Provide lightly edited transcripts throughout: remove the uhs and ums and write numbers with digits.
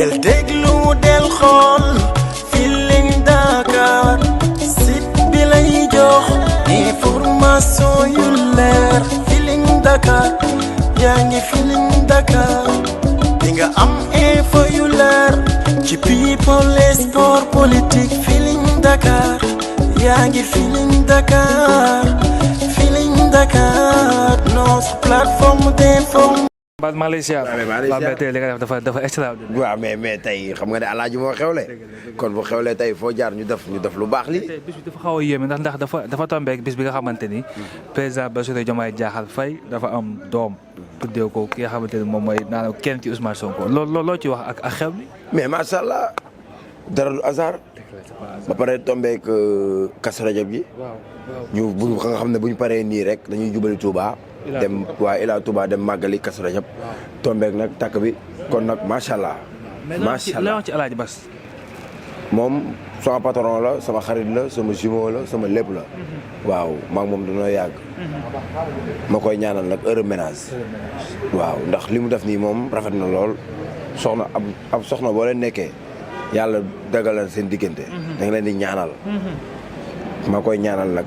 del déglu del xool Feeling Dakar site bi lay jox information yu leer Feeling Dakar yaa ngi Feeling Dakar di nga am info yu leer ci people et sport politique Feeling Dakar yaa ngi Feeling Dakar Feeling Dakar notre plateforme d'information. Bas maa lay siyaar. waaw mais tey li nga def dafa extraordinaire. waaw mais tey xam nga ne alaaji moo xewle. kon bu xewlee tey foo jaar ñu def lu baax li tey bis bi dafa xaw a yéeme ndax dafa tombeek bis bi nga xamante ni président Bassirou Diomaye Diakhar Faye dafa am doom. tuddee ko ki nga xamante ni moom mooy naanaam kenn ci Ousmane Sonko loo ci wax ak xew mi. mais macha allah dara du hasard. ba pare tombeek Kazu Rajab gi. ñu bu nga xam ne bu ñu paree nii rek dañuy jubali Touba. dem waa Ila Touba dem màggali Kazu Rajab tombeek nag takk bi kon nag macha allah. macha allah mais wax ci Alaaji Bass. moom sama patron la sama xarit la sama jumeau la sama lépp la. waaw maa ngi moom dañoo yàgg. ma koy ñaanal nag heure ménage. waaw ndax li mu def nii moom rafet na lool soxna ab soxna boo leen nekkee yàlla dagalal seen diggante. da nga leen di ñaanal. ma koy ñaanal nag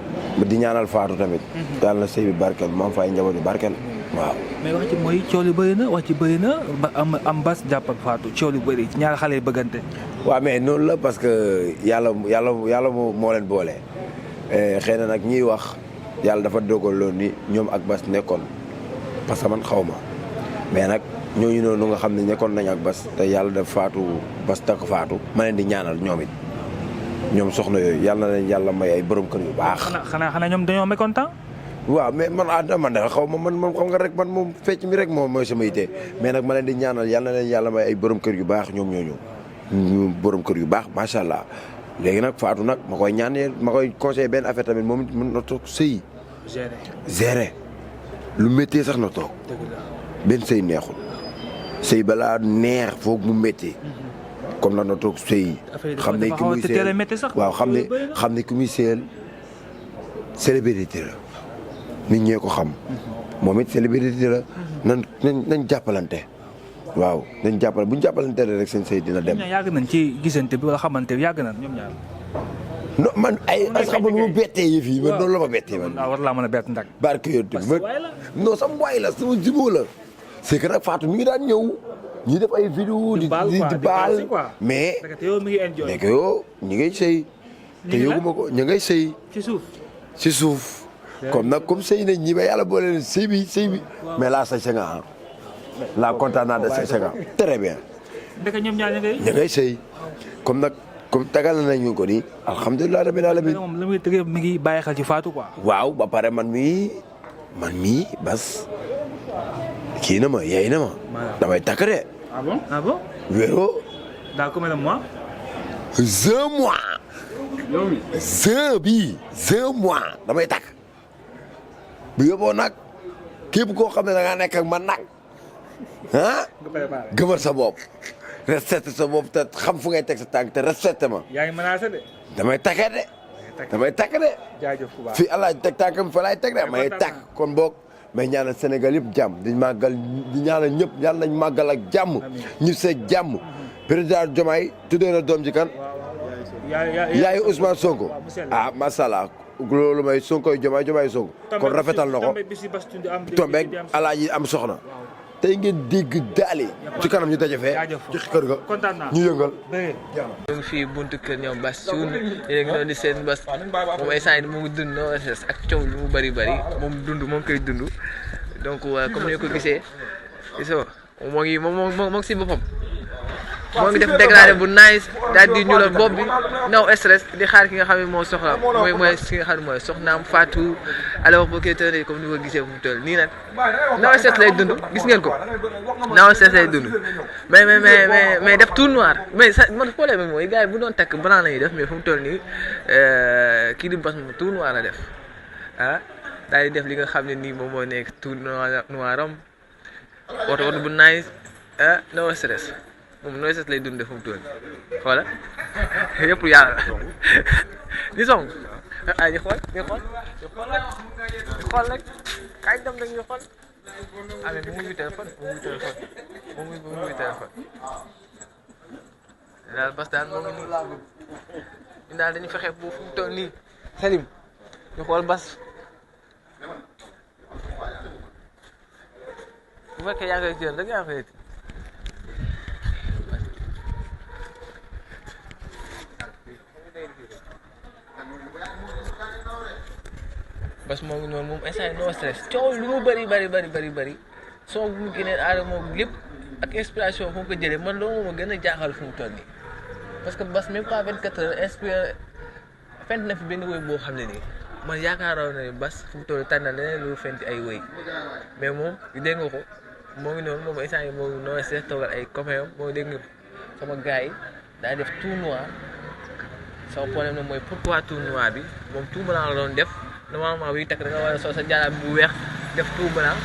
di ñaanal Fatou tamit. yàlla na sëy bi barkeel moom fay njaboot bi barkeel waaw. mais wax ci mooy coow li bëri na wax ci bëri na ba am Bass jàpp ak Fatou coow li bëri ñaari xale yi bëggante. waaw mais noonu la parce que yàlla moo leen boole. xëy na nag ñiy wax yàlla dafa dogal loon ni ñoom ak Bass nekkoon parce que man xaw ma mais nag ñooñu noonu nga xam ne nekkoon nañ ak Bass te yàlla def Fatou Bass takk Fatou ma leen di ñaanal ñoom it. ñoom soxna yooyu yàlla na leen yàlla may ay borom kër yu baax. xanaa ñoom dañoo mécontent. waaw mais man man de xaw ma man xam nga rek man moom fecc mi rek moom mooy sama yite mais nag ma leen di ñaanal yàlla na leen yàlla may ay borom kër yu baax ñoom ñooñu. ñu borom kër yu baax macha allah léegi nag Fatou nag ma koy ñaanee ma koy conseillé benn affaire tamit moom it mën na toog sëy. gérer lu méttee sax na toog. benn sëy neexul. sëy balaa neex foog mu méttee. comme nag na toog sëy xam ne ki muy sëyal waaw xam ne ki muy sëyal célébrité la nit ñee ko xam moom it célébrité la nañ jàppalante waaw nañ jàppal bu ñu jàppalante rek seen sëy dina dem. yàgg nañ ci gisante bi wala xamante yàgg nañ ñoom ñaar. non man ay xam nga nu mu bettee yëf yi man noonu la ma bettee man. war laa mën a bett ndag. barke yow tamit non sama waay la sama jubóo la c'est que nag Fatou mi ngi daan ñëw. ñi def ay vidéo di baal mais nekk yow ñi ngay sëy te yëguma ko ñi ngay sëy ci suuf comme nag comme sëy nañ ñi ba yàlla boole leen sëy bi mais la sañ nga la kontaan naa de sañ nga très bien ñi ngay sëy comme nag comme tagal nañu ko nii alhamdulilah rabbil alamin moom la muy tëgee mi ngi bàyyi xel ci Fatou quoi waaw ba pare man mii Bass kii na ma yeey na ma damay takk de. ah bon wéro. dans combien de mois. 2 mois. mois damay takk. bu yóbboo nag képp koo xam ne da ngaa nekk ak man nag ah. gëmal sa bopp. respecté sa bopp te xam fu ngay teg sa tànk te respecté ma. yaa ngi menacé de. damay takkee de. damay takk de. jaajëf bu baax fii allah teg tànkam fa laay teg de may takk kon boog. mais ñaanal Sénégal yëpp jàmm di màggal di ñaanal ñëpp yàlla nañ màggal ak jàmm ñu see jàmm président Diomaye tuddee na doom ji kan yaayu Ousmane Sonko ah macha allah loolu may Sonko Diomaye Sonko kon rafetal na ko tombeeg alaaji am soxna tey ngeen dégg daale ci kanam ñu daje fee ci kër ga ñu yëngal. ñu ngi fii buntu kër ñoom Bass Thioung yéen a ngi doon di seen Bass moom ay saa yi mu ngi dund no stress ak coow lu mu bëri moom koy dund donc comme ni ko gisee gisoo moo ngi si boppam moo ngi def dégradé bu nice daal di ñuulal bopp bi naw stress di xaar ki nga xam ne moo soxla mooy ki nga xam ne mooy soxnaam Fatou alors boo koy tënee comme ni ko gisee fu mu toll nii nag naw stress lay dund gis ngeen ko naw stress lay dund mais def tout noir mais man problème bi mooy gars yi bu doon takk blanc la ñuy def mais fu mu toll nii kii di Bass moom tout noir la def ah daal di def li nga xam ne nii moom moo nekk tout noiram oto bu nice ah naw stress. moom nooy set lay dundee fu mu toll xoola yëpp yàlla ñu song ah ñu xool rek kaay dem rek ñu xool ah mais bu mu ngi téléphone daal bas daal moo ngi nii ñun daal dañu fexe bu fu mu toll nii Salim ñu xool bas bu fekkee yaa ngi koy jël rek yaa ngi koy bas moo ngi noonu moom instant no stress coow lu mu bëri soo bu mu génnee aada moom lépp ak inspiration fu mu ko jëlee man loolu moom a gën a jaaxal fu mu toll nii parce que bas même pas 24 heures inspiré fent na fi benn woy boo xam ne nii man yaakaaroon na ne bas fu mu toll tànn na leneen lu fenti ay woy mais moom dégg nga ko moo ngi noonu moom instant yi moo ngi no stress toogal ay copains moo dégg nga sama gars yi daa def tournoi sama problème nag mooy pourquoi tournoi bi moom tout blanc la doon def normalement buy takk da nga war a sol sa jàllaab bu weex def tout blanc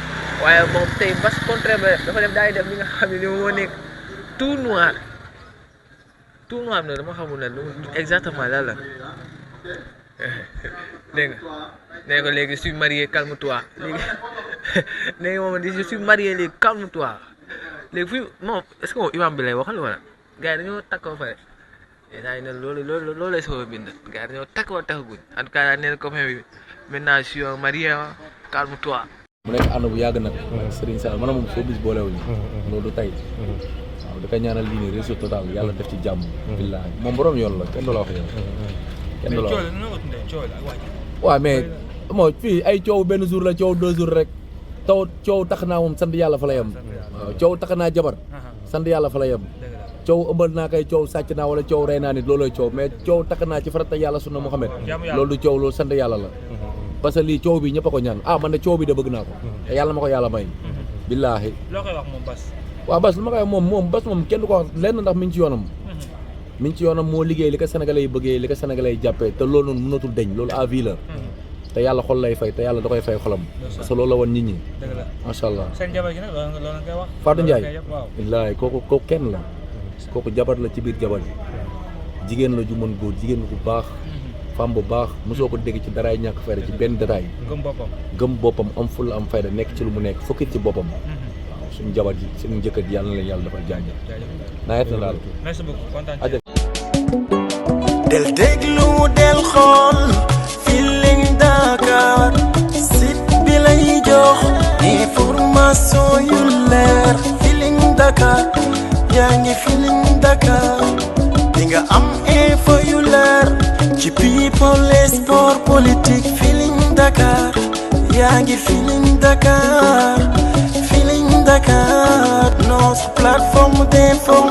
waaye moom tey bas contraire ba dafa def daay def li nga xam ne ni moo nekk tout noir bi nag dama xamul ne exactement lan la dégg nga nee ko léegi je suis marié calme-toi léegi moom di je suis marié léegi calme-toi léegi fii moom est-ce que moom imam bi lay waxal wala gars yi dañoo takk ba pare daa yi ne loolu lay soog a bind gars yi dañoo takk ba takkaguñ en tout cas daal nee na copain bi maintenant je suis marié calme-toi. mu nekk ànd bu yàgg nag Serigne Sall man moom soo bis boolewuñu loolu du tey waaw da koy ñaanal lii nii réussite total yàlla def ci jàmm billaahi moom borom yoon la kenn du la wax yow kenn du la wax waaw mais moo fii ay coow benn jour la coow 2 jours rek coow tax naa moom sant yàlla fa la yem waaw coow tax naa jabar sant yàlla fa la yem coow ëmbal naa kay coow sàcc naa wala coow rey naa nit loolooy coow mais coow tax naa ci farata yàlla sunna Muhammad loolu du coow loolu sant yàlla la parce que lii coow bi ñëpp a ko ñaan man de coow bi da bëgg naa ko te yàlla ma ko yàlla may billaahi loo koy wax moom Bas waaw Bas lu ma koy wax moom Bas moom kenn du ko wax lenn ndax mi ngi ci yoonam mi ngi ci yoonam moo liggéey li ko sénégalais yi bëggee li ko sénégalais yi jàppee te loolu noonu mënatul deñ loolu à vie la te yàlla xol lay fay te yàlla da koy fay xolam parce que loolu la woon nit ñi macha allah seen jabar gi nag loolu koy wax Fatou Ndiaye billaahi kooku kenn la kooku jabar la ci biir jabar yi jigéen la ju mën góor jigéen bu baax femme bu baax mosoo ko dégg ci daraay ñàkk fayda ci benn détail gëm boppam am fulla am fayda nekk ci lu mu nekk fokkit ci boppam waaw suñu jabar ji suñu njëkkat yi yàlla na leen yàlla dafa jaajëf nawet na daal merci beaucoup kontaan del déglu del xool Feeling Dakar site bi lay jox information yu leer Feeling Dakar yaa ngi Feeling Dakar di nga am info yu leer ci people et sport politique Feeling Dakar yaa ngi Feeling Dakar notre plateforme d'information